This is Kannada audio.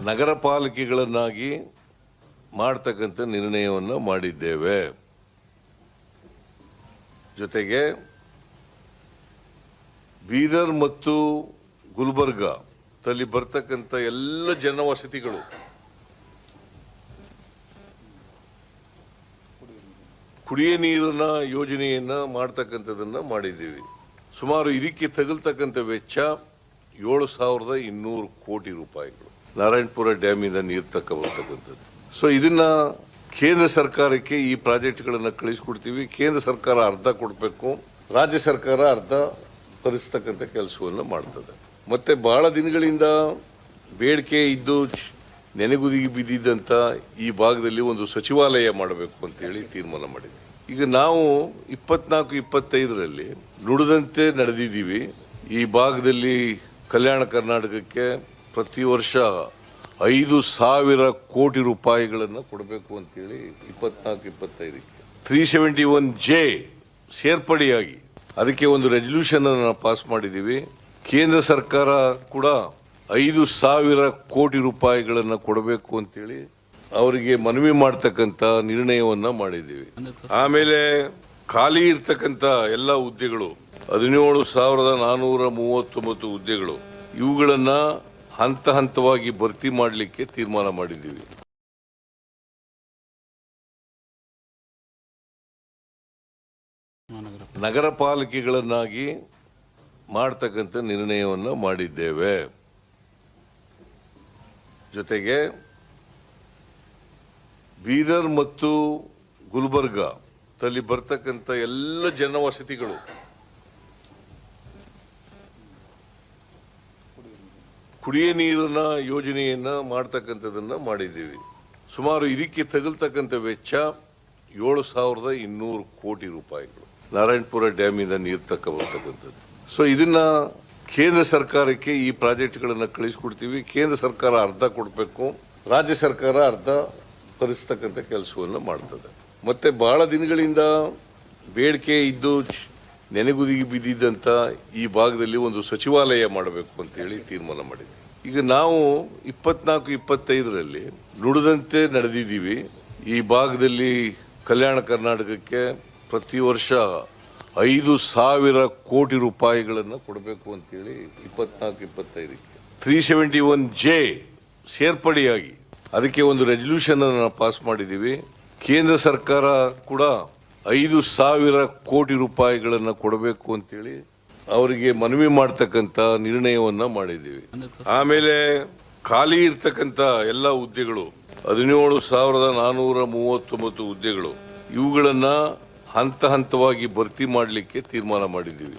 ನಗರ ಪಾಲಿಕೆಗಳನ್ನಾಗಿ ಮಾಡತಕ್ಕಂಥ ನಿರ್ಣಯವನ್ನು ಮಾಡಿದ್ದೇವೆ. ಜೊತೆಗೆ ಬೀದರ್ ಮತ್ತು ಗುಲ್ಬರ್ಗಾ ತಲ್ಲಿ ಬರ್ತಕ್ಕಂಥ ಎಲ್ಲ ಜನವಸತಿಗಳು ಕುಡಿಯ ನೀರಿನ ಯೋಜನೆಯನ್ನ ಮಾಡತಕ್ಕಂಥದನ್ನ ಮಾಡಿದ್ದೀವಿ. ಸುಮಾರು ಇದಕ್ಕೆ ತಗಲ್ತಕ್ಕಂಥ ವೆಚ್ಚ 7,200 ಕೋಟಿ ರೂಪಾಯಿಗಳು. ನಾರಾಯಣಪುರ ಡ್ಯಾಮಿಂದ ನೀರು ಬರ್ತಕ್ಕಂಥದ್ದು. ಸೊ ಇದನ್ನ ಕೇಂದ್ರ ಸರ್ಕಾರಕ್ಕೆ ಈ ಪ್ರಾಜೆಕ್ಟ್ಗಳನ್ನು ಕಳಿಸ್ಕೊಡ್ತೀವಿ. ಕೇಂದ್ರ ಸರ್ಕಾರ ಅರ್ಧ ಕೊಡಬೇಕು, ರಾಜ್ಯ ಸರ್ಕಾರ ಅರ್ಧ ಭರಿಸ್ತಕ್ಕಂಥ ಕೆಲಸವನ್ನು ಮಾಡ್ತದೆ. ಮತ್ತೆ ಬಹಳ ದಿನಗಳಿಂದ ಬೇಡಿಕೆ ಇದ್ದು ನೆನೆಗುದಿಗೆ ಬಿದ್ದಿದ್ದಂಥ ಈ ಭಾಗದಲ್ಲಿ ಒಂದು ಸಚಿವಾಲಯ ಮಾಡಬೇಕು ಅಂತೇಳಿ ತೀರ್ಮಾನ ಮಾಡಿದ್ವಿ. ಈಗ ನಾವು 24-25ರಲ್ಲಿ ನುಡಿದಂತೆ ನಡೆದಿದ್ದೀವಿ. ಈ ಭಾಗದಲ್ಲಿ ಕಲ್ಯಾಣ ಕರ್ನಾಟಕಕ್ಕೆ ಪ್ರತಿ ವರ್ಷ 5,000 ಕೋಟಿ ರೂಪಾಯಿಗಳನ್ನು ಕೊಡಬೇಕು ಅಂತೇಳಿ 24-25ಕ್ಕೆ 371J ಸೇರ್ಪಡೆಯಾಗಿ ಅದಕ್ಕೆ ಒಂದು ರೆಸಲ್ಯೂಷನ್ ಅನ್ನು ಪಾಸ್ ಮಾಡಿದ್ದೀವಿ. ಕೇಂದ್ರ ಸರ್ಕಾರ ಕೂಡ 5,000 ಕೋಟಿ ರೂಪಾಯಿಗಳನ್ನು ಕೊಡಬೇಕು ಅಂತೇಳಿ ಅವರಿಗೆ ಮನವಿ ಮಾಡತಕ್ಕಂಥ ನಿರ್ಣಯವನ್ನ ಮಾಡಿದ್ದೀವಿ. ಆಮೇಲೆ ಖಾಲಿ ಇರ್ತಕ್ಕಂಥ ಎಲ್ಲ ಹುದ್ದೆಗಳು 17,439 ಹುದ್ದೆಗಳು, ಇವುಗಳನ್ನ ಹಂತ ಹಂತವಾಗಿ ಭರ್ತಿ ಮಾಡಲಿಕ್ಕೆ ತೀರ್ಮಾನ ಮಾಡಿದ್ದೀವಿ. ನಗರ ಪಾಲಿಕೆಗಳನ್ನಾಗಿ ಮಾಡತಕ್ಕಂಥ ನಿರ್ಣಯವನ್ನು ಮಾಡಿದ್ದೇವೆ. ಜೊತೆಗೆ ಬೀದರ್ ಮತ್ತು ಗುಲ್ಬರ್ಗಾ ತಲ್ಲಿ ಬರ್ತಕ್ಕಂಥ ಎಲ್ಲ ಜನವಸತಿಗಳು ಕುಡಿಯ ನೀರಿನ ಯೋಜನೆಯನ್ನ ಮಾಡತಕ್ಕಂಥದನ್ನ ಮಾಡಿದ್ದೀವಿ. ಸುಮಾರು ಇದಕ್ಕೆ ತಗಲ್ತಕ್ಕಂಥ ವೆಚ್ಚ 7,200 ಕೋಟಿ ರೂಪಾಯಿಗಳು. ನಾರಾಯಣಪುರ ಡ್ಯಾಮಿಂದ ನೀರು ಬರ್ತಕ್ಕಂಥದ್ದು. ಸೊ ಇದನ್ನ ಕೇಂದ್ರ ಸರ್ಕಾರಕ್ಕೆ ಈ ಪ್ರಾಜೆಕ್ಟ್ಗಳನ್ನು ಕಳಿಸ್ಕೊಡ್ತೀವಿ. ಕೇಂದ್ರ ಸರ್ಕಾರ ಅರ್ಧ ಕೊಡಬೇಕು, ರಾಜ್ಯ ಸರ್ಕಾರ ಅರ್ಧ ಭರಿಸ್ತಕ್ಕಂಥ ಕೆಲಸವನ್ನು ಮಾಡ್ತದೆ. ಮತ್ತೆ ಬಹಳ ದಿನಗಳಿಂದ ಬೇಡಿಕೆ ಇದ್ದು ನೆನೆಗುದಿಗೆ ಬಿದ್ದಿದ್ದಂಥ ಈ ಭಾಗದಲ್ಲಿ ಒಂದು ಸಚಿವಾಲಯ ಮಾಡಬೇಕು ಅಂತೇಳಿ ತೀರ್ಮಾನ ಮಾಡಿದ್ವಿ. ಈಗ ನಾವು 24-25ರಲ್ಲಿ ನುಡಿದಂತೆ ನಡೆದಿದ್ದೀವಿ. ಈ ಭಾಗದಲ್ಲಿ ಕಲ್ಯಾಣ ಕರ್ನಾಟಕಕ್ಕೆ ಪ್ರತಿ ವರ್ಷ 5,000 ಕೋಟಿ ರೂಪಾಯಿಗಳನ್ನು ಕೊಡಬೇಕು ಅಂತೇಳಿ 24-25ಕ್ಕೆ 371J ಸೇರ್ಪಡೆಯಾಗಿ ಅದಕ್ಕೆ ಒಂದು ರೆಸಲ್ಯೂಷನ್ ಅನ್ನು ಪಾಸ್ ಮಾಡಿದ್ದೀವಿ. ಕೇಂದ್ರ ಸರ್ಕಾರ ಕೂಡ 5,000 ಕೋಟಿ ರೂಪಾಯಿಗಳನ್ನು ಕೊಡಬೇಕು ಅಂತೇಳಿ ಅವರಿಗೆ ಮನವಿ ಮಾಡತಕ್ಕಂಥ ನಿರ್ಣಯವನ್ನ ಮಾಡಿದ್ದೀವಿ. ಆಮೇಲೆ ಖಾಲಿ ಇರ್ತಕ್ಕಂಥ ಎಲ್ಲ ಹುದ್ದೆಗಳು 17,439 ಹುದ್ದೆಗಳು, ಇವುಗಳನ್ನ ಹಂತ ಹಂತವಾಗಿ ಭರ್ತಿ ಮಾಡಲಿಕ್ಕೆ ತೀರ್ಮಾನ ಮಾಡಿದ್ದೀವಿ.